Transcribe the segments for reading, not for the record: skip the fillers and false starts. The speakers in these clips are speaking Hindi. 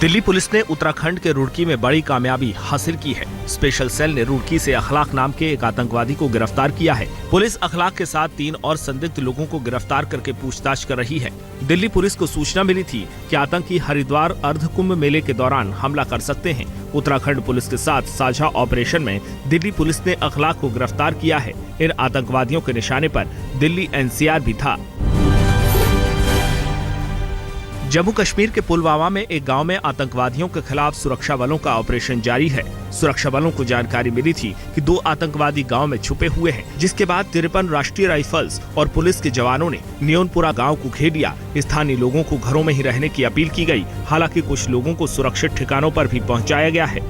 दिल्ली पुलिस ने उत्तराखंड के रुड़की में बड़ी कामयाबी हासिल की है। स्पेशल सेल ने रुड़की से अखलाक नाम के एक आतंकवादी को गिरफ्तार किया है। पुलिस अखलाक के साथ 3 और संदिग्ध लोगों को गिरफ्तार करके पूछताछ कर रही है। दिल्ली पुलिस को सूचना मिली थी कि आतंकी हरिद्वार अर्ध कुंभ मेले के दौरान हमला कर सकते हैं। उत्तराखंड पुलिस के साथ साझा ऑपरेशन में दिल्ली पुलिस ने अखलाक को गिरफ्तार किया है। इन आतंकवादियों के निशाने पर दिल्ली एनसीआर भी था। जम्मू कश्मीर के पुलवामा में एक गांव में आतंकवादियों के खिलाफ सुरक्षा बलों का ऑपरेशन जारी है। सुरक्षा बलों को जानकारी मिली थी कि 2 आतंकवादी गांव में छुपे हुए हैं, जिसके बाद 53 राष्ट्रीय राइफल्स और पुलिस के जवानों ने नियोनपुरा गांव को घेर लिया। स्थानीय लोगों को घरों में ही रहने की अपील की गई। हालांकि कुछ लोगों को सुरक्षित ठिकानों पर भी पहुंचाया गया है।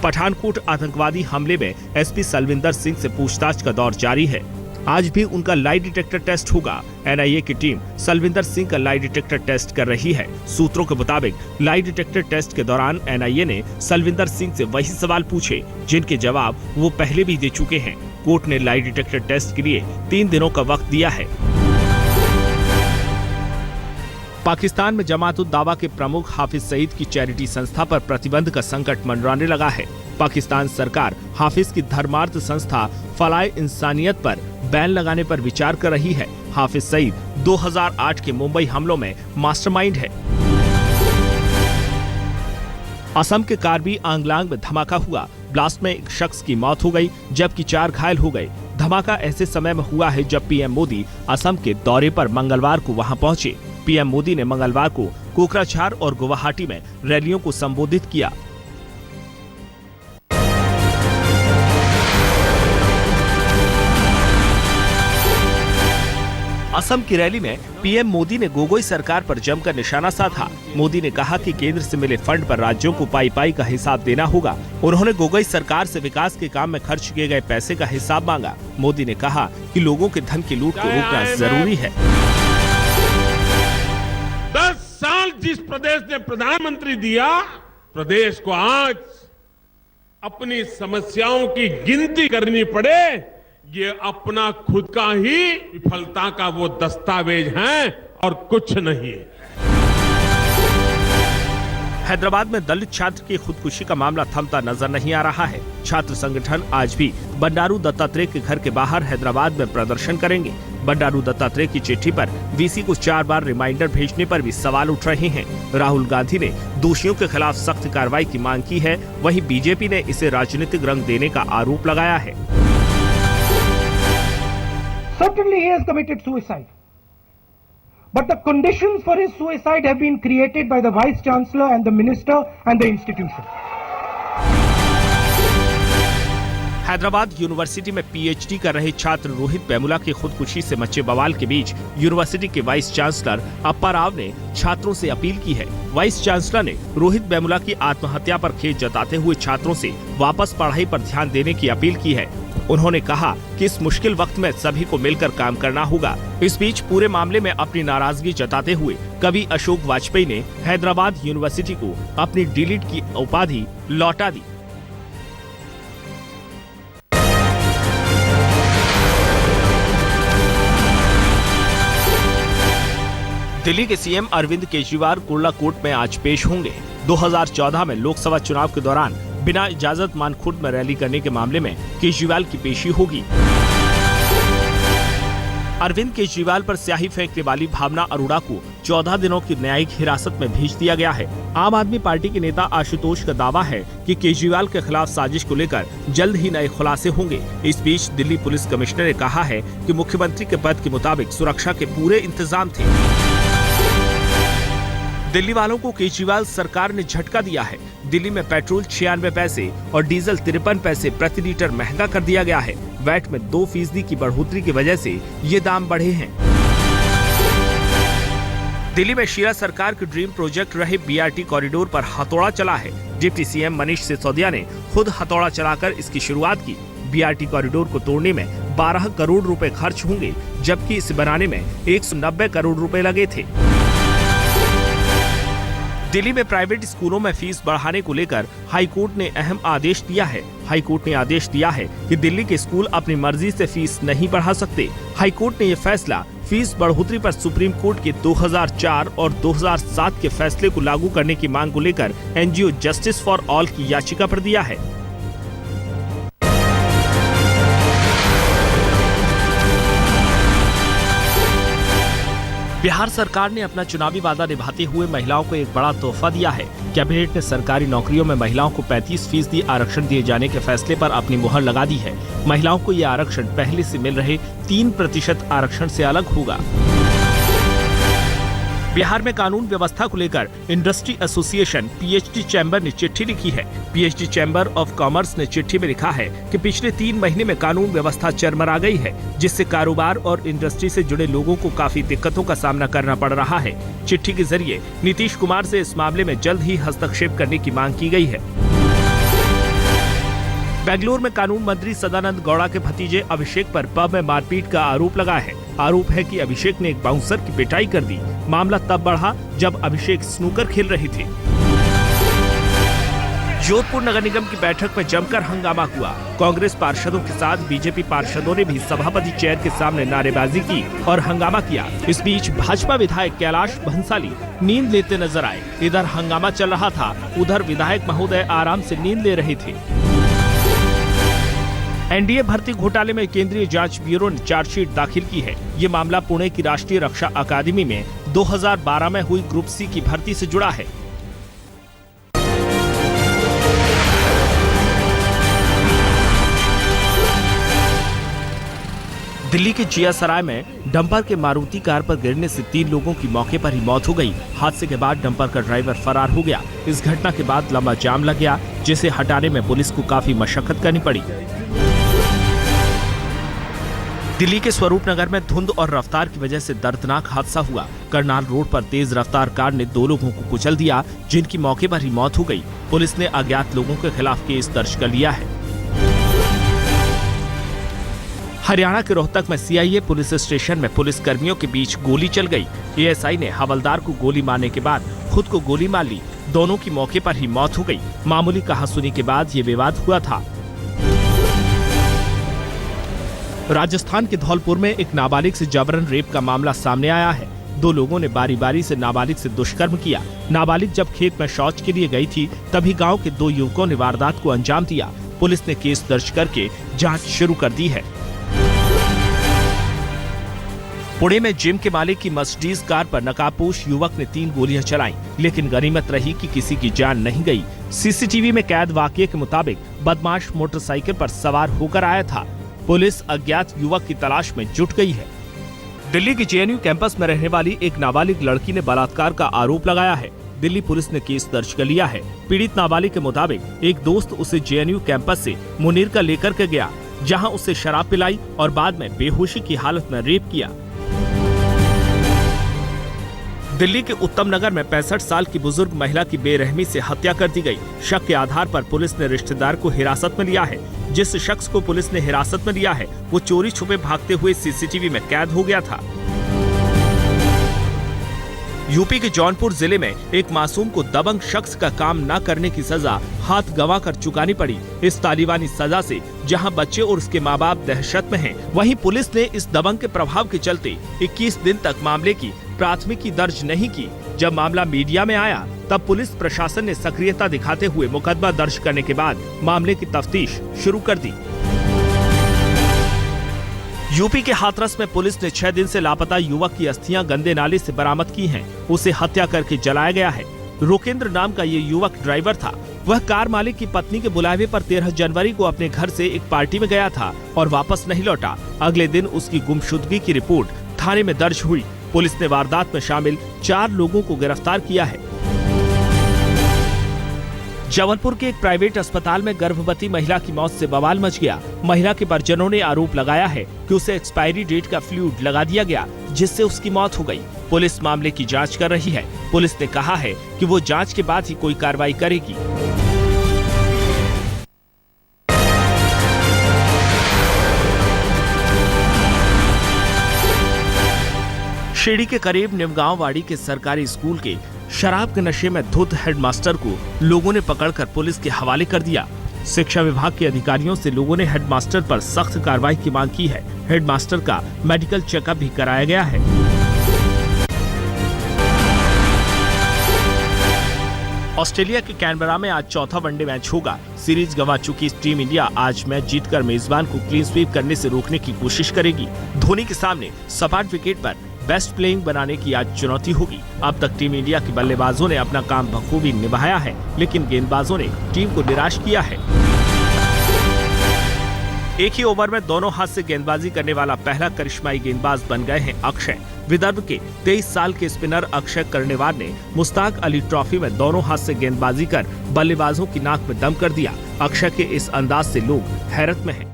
पठानकोट आतंकवादी हमले में एसपी सलविंदर सिंह से पूछताछ का दौर जारी है। आज भी उनका लाई डिटेक्टर टेस्ट होगा। एनआईए की टीम सलविंदर सिंह का लाई डिटेक्टर टेस्ट कर रही है। सूत्रों के मुताबिक लाई डिटेक्टर टेस्ट के दौरान एनआईए ने सलविंदर सिंह से वही सवाल पूछे जिनके जवाब वो पहले भी दे चुके हैं। कोर्ट ने लाई डिटेक्टर टेस्ट के लिए 3 दिनों का वक्त दिया है। पाकिस्तान में जमात-उद-दावा के प्रमुख हाफिज सईद की चैरिटी संस्था पर प्रतिबंध का संकट मंडराने लगा है। पाकिस्तान सरकार हाफिज की धर्मार्थ संस्था फलाए इंसानियत पर बैन लगाने पर विचार कर रही है। हाफिज सईद 2008 के मुंबई हमलों में मास्टरमाइंड है। असम के कार्बी आंगलांग में धमाका हुआ। ब्लास्ट में एक शख्स की मौत हो गई, जबकि 4 घायल हो गए। धमाका ऐसे समय में हुआ है जब पीएम मोदी असम के दौरे पर मंगलवार को वहां पहुंचे। पीएम मोदी ने मंगलवार को कोकराझार और गुवाहाटी में रैलियों को संबोधित किया। असम की रैली में पीएम मोदी ने गोगोई सरकार पर जमकर निशाना साधा। मोदी ने कहा कि केंद्र से मिले फंड पर राज्यों को पाई का हिसाब देना होगा। उन्होंने गोगोई सरकार से विकास के काम में खर्च किए गए पैसे का हिसाब मांगा। मोदी ने कहा कि लोगों के धन की लूट को रोकना जरूरी है। 10 साल जिस प्रदेश ने प्रधानमंत्री दिया, प्रदेश को आज अपनी समस्याओं की गिनती करनी पड़े, ये अपना खुद का ही विफलता का वो दस्तावेज है और कुछ नहीं। हैदराबाद में दलित छात्र की खुदकुशी का मामला थमता नजर नहीं आ रहा है। छात्र संगठन आज भी बंडारू दत्तात्रेय के घर के बाहर हैदराबाद में प्रदर्शन करेंगे। बंडारू दत्तात्रेय की चिट्ठी पर वीसी को 4 बार रिमाइंडर भेजने पर भी सवाल उठ रहे हैं। राहुल गांधी ने दोषियों के खिलाफ सख्त कार्रवाई की मांग की है। वहीं बीजेपी ने इसे राजनीतिक रंग देने का आरोप लगाया है। Certainly he has committed suicide. But the conditions for his suicide have been created by the Vice Chancellor and the Minister and the institution. Hyderabad university में पीएचडी कर रहे छात्र रोहित वेमुला की खुदकुशी से मचे बवाल के बीच यूनिवर्सिटी के वाइस चांसलर अप्पा राव ने छात्रों से अपील की है। वाइस चांसलर ने रोहित वेमुला की आत्महत्या पर खेद जताते हुए छात्रों से वापस पढ़ाई पर ध्यान देने की अपील की है। उन्होंने कहा कि इस मुश्किल वक्त में सभी को मिलकर काम करना होगा। इस बीच पूरे मामले में अपनी नाराजगी जताते हुए कवि अशोक वाजपेयी ने हैदराबाद यूनिवर्सिटी को अपनी डिलीट की उपाधि लौटा दी। दिल्ली के सीएम अरविंद केजरीवाल कुर्ला कोर्ट में आज पेश होंगे। 2014 में लोकसभा चुनाव के दौरान बिना इजाजत मानखुर्द में रैली करने के मामले में केजरीवाल की पेशी होगी। अरविंद केजरीवाल पर स्याही फेंकने वाली भावना अरोड़ा को 14 दिनों की न्यायिक हिरासत में भेज दिया गया है। आम आदमी पार्टी के नेता आशुतोष का दावा है कि केजरीवाल के खिलाफ साजिश को लेकर जल्द ही नए खुलासे होंगे। इस बीच दिल्ली पुलिस कमिश्नर ने कहा है कि मुख्यमंत्री के पद के मुताबिक सुरक्षा के पूरे इंतजाम थे। दिल्ली वालों को केजरीवाल सरकार ने झटका दिया है। दिल्ली में पेट्रोल 96 पैसे और डीजल 53 पैसे प्रति लीटर महंगा कर दिया गया है। वैट में 2% की बढ़ोतरी की वजह से ये दाम बढ़े हैं। दिल्ली में शीला सरकार के ड्रीम प्रोजेक्ट रहे बीआरटी कॉरिडोर पर हथौड़ा चला है। डिप्टी सीएम मनीष सिसोदिया ने खुद हथौड़ा चलाकर इसकी शुरुआत की। बीआरटी कॉरिडोर को तोड़ने में 12 करोड़ रुपए खर्च होंगे, जबकि इसे बनाने में 190 करोड़ रुपए लगे थे। दिल्ली में प्राइवेट स्कूलों में फीस बढ़ाने को लेकर हाईकोर्ट ने अहम आदेश दिया है। हाईकोर्ट ने आदेश दिया है कि दिल्ली के स्कूल अपनी मर्जी से फीस नहीं बढ़ा सकते। हाईकोर्ट ने यह फैसला फीस बढ़ोतरी पर सुप्रीम कोर्ट के 2004 और 2007 के फैसले को लागू करने की मांग को लेकर एनजीओ जस्टिस फॉर ऑल की याचिका पर दिया है। बिहार सरकार ने अपना चुनावी वादा निभाते हुए महिलाओं को एक बड़ा तोहफा दिया है। कैबिनेट ने सरकारी नौकरियों में महिलाओं को 35% आरक्षण दिए जाने के फैसले पर अपनी मुहर लगा दी है। महिलाओं को ये आरक्षण पहले से मिल रहे 3% आरक्षण से अलग होगा। बिहार में कानून व्यवस्था को लेकर इंडस्ट्री एसोसिएशन पीएचडी चैम्बर ने चिट्ठी लिखी है। पीएचडी चैम्बर ऑफ कॉमर्स ने चिट्ठी में लिखा है कि पिछले 3 महीने में कानून व्यवस्था चरमरा गई है, जिससे कारोबार और इंडस्ट्री से जुड़े लोगों को काफी दिक्कतों का सामना करना पड़ रहा है। चिट्ठी के जरिए नीतीश कुमार से इस मामले में जल्द ही हस्तक्षेप करने की मांग की गई है। बेंगलुरु में कानून मंत्री सदानंद गौड़ा के भतीजे अभिषेक पर पब में मारपीट का आरोप लगा है। आरोप है कि अभिषेक ने एक बाउंसर की पिटाई कर दी। मामला तब बढ़ा जब अभिषेक स्नूकर खेल रहे थे। जोधपुर नगर निगम की बैठक में जमकर हंगामा हुआ। कांग्रेस पार्षदों के साथ बीजेपी पार्षदों ने भी सभापति चेयर के सामने नारेबाजी की और हंगामा किया। इस बीच भाजपा विधायक कैलाश भंसाली नींद लेते नजर आए। इधर हंगामा चल रहा था, उधर विधायक महोदय आराम से नींद ले रहे थे। एनडीए भर्ती घोटाले में केंद्रीय जांच ब्यूरो ने चार्जशीट दाखिल की है। ये मामला पुणे की राष्ट्रीय रक्षा अकादमी में 2012 में हुई ग्रुप सी की भर्ती से जुड़ा है। दिल्ली के जिया सराय में डंपर के मारुति कार पर गिरने से 3 लोगों की मौके पर ही मौत हो गई। हादसे के बाद डंपर का ड्राइवर फरार हो गया। इस घटना के बाद लंबा जाम लग गया, जिसे हटाने में पुलिस को काफी मशक्कत करनी पड़ी। दिल्ली के स्वरूप नगर में धुंध और रफ्तार की वजह से दर्दनाक हादसा हुआ। करनाल रोड पर तेज रफ्तार कार ने 2 लोगों को कुचल दिया, जिनकी मौके पर ही मौत हो गई। पुलिस ने अज्ञात लोगों के खिलाफ केस दर्ज कर लिया है। हरियाणा के रोहतक में सीआईए पुलिस स्टेशन में पुलिस कर्मियों के बीच गोली चल गई। एएसआई ने हवलदार को गोली मारने के बाद खुद को गोली मार ली। दोनों की मौके पर ही मौत हो गई। मामूली कहासुनी के बाद ये विवाद हुआ था। राजस्थान के धौलपुर में एक नाबालिग से जबरन रेप का मामला सामने आया है। 2 लोगों ने बारी बारी से नाबालिग से दुष्कर्म किया। नाबालिग जब खेत में शौच के लिए गई थी, तभी गांव के 2 युवकों ने वारदात को अंजाम दिया। पुलिस ने केस दर्ज करके जांच शुरू कर दी है। पुणे में जिम के मालिक की मर्सिडीज कार पर नकाबपोश युवक ने 3 गोलियां चलाईं, लेकिन गनीमत रही कि किसी की जान नहीं गई। सीसीटीवी में कैद वाकये के मुताबिक बदमाश मोटरसाइकिल पर सवार होकर आया था। पुलिस अज्ञात युवक की तलाश में जुट गई है। दिल्ली के जेएनयू कैंपस में रहने वाली एक नाबालिग लड़की ने बलात्कार का आरोप लगाया है। दिल्ली पुलिस ने केस दर्ज कर लिया है। पीड़ित नाबालिग के मुताबिक एक दोस्त उसे जेएनयू कैंपस से मुनीर का लेकर के गया, जहां उसे शराब पिलाई और बाद में बेहोशी की हालत में रेप किया। दिल्ली के उत्तम नगर में 65 साल की बुजुर्ग महिला की बेरहमी से हत्या कर दी गई। शक के आधार पर पुलिस ने रिश्तेदार को हिरासत में लिया है। जिस शख्स को पुलिस ने हिरासत में लिया है, वो चोरी छुपे भागते हुए सीसीटीवी में कैद हो गया था। यूपी के जौनपुर जिले में एक मासूम को दबंग शख्स का काम न करने की सजा हाथ गंवाकर चुकानी पड़ी। इस तालिबानी सजा से जहां बच्चे और उसके माँ बाप दहशत में हैं, वहीं पुलिस ने इस दबंग के प्रभाव के चलते 21 दिन तक मामले की प्राथमिकी दर्ज नहीं की। जब मामला मीडिया में आया, तब पुलिस प्रशासन ने सक्रियता दिखाते हुए मुकदमा दर्ज करने के बाद मामले की तफ्तीश शुरू कर दी। यूपी के हाथरस में पुलिस ने 6 दिन से लापता युवक की अस्थियां गंदे नाले से बरामद की हैं। उसे हत्या करके जलाया गया है। रोकेंद्र नाम का ये युवक ड्राइवर था। वह कार मालिक की पत्नी के बुलावे पर 13 जनवरी को अपने घर से एक पार्टी में गया था और वापस नहीं लौटा। अगले दिन उसकी गुमशुदगी की रिपोर्ट थाने में दर्ज हुई। पुलिस ने वारदात में शामिल 4 लोगों को गिरफ्तार किया है। जबलपुर के एक प्राइवेट अस्पताल में गर्भवती महिला की मौत से बवाल मच गया। महिला के परिजनों ने आरोप लगाया है कि उसे एक्सपायरी डेट का फ्लूइड लगा दिया गया, जिससे उसकी मौत हो गई। पुलिस मामले की जांच कर रही है। पुलिस ने कहा है कि वो जांच के बाद ही कोई कार्रवाई करेगी। शिरडी के करीब निमगांव वाड़ी के सरकारी स्कूल के शराब के नशे में धुत हेडमास्टर को लोगों ने पकड़कर पुलिस के हवाले कर दिया। शिक्षा विभाग के अधिकारियों से लोगों ने हेडमास्टर पर सख्त कार्रवाई की मांग की है। हेडमास्टर का मेडिकल चेकअप भी कराया गया है। ऑस्ट्रेलिया के कैनबरा में आज चौथा वनडे मैच होगा। सीरीज गंवा चुकी टीम इंडिया आज मैच जीतकर मेजबान को क्लीन स्वीप करने से रोकने की कोशिश करेगी। धोनी के सामने सपाट विकेट पर बेस्ट प्लेइंग बनाने की आज चुनौती होगी। अब तक टीम इंडिया के बल्लेबाजों ने अपना काम बखूबी निभाया है, लेकिन गेंदबाजों ने टीम को निराश किया है। एक ही ओवर में दोनों हाथ से गेंदबाजी करने वाला पहला करिश्माई गेंदबाज बन गए हैं अक्षय। विदर्भ के 23 साल के स्पिनर अक्षय कर्णेवार ने मुश्ताक अली ट्रॉफी में दोनों हाथ से गेंदबाजी कर बल्लेबाजों की नाक में दम कर दिया। अक्षय के इस अंदाज से लोग हैरत में हैं।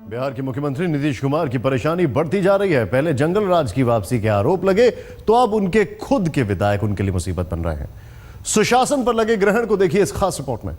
बिहार के मुख्यमंत्री नीतीश कुमार की परेशानी बढ़ती जा रही है। पहले जंगल राज की वापसी के आरोप लगे तो अब उनके खुद के विधायक उनके लिए मुसीबत बन रहे हैं। सुशासन पर लगे ग्रहण को देखिए इस खास रिपोर्ट में।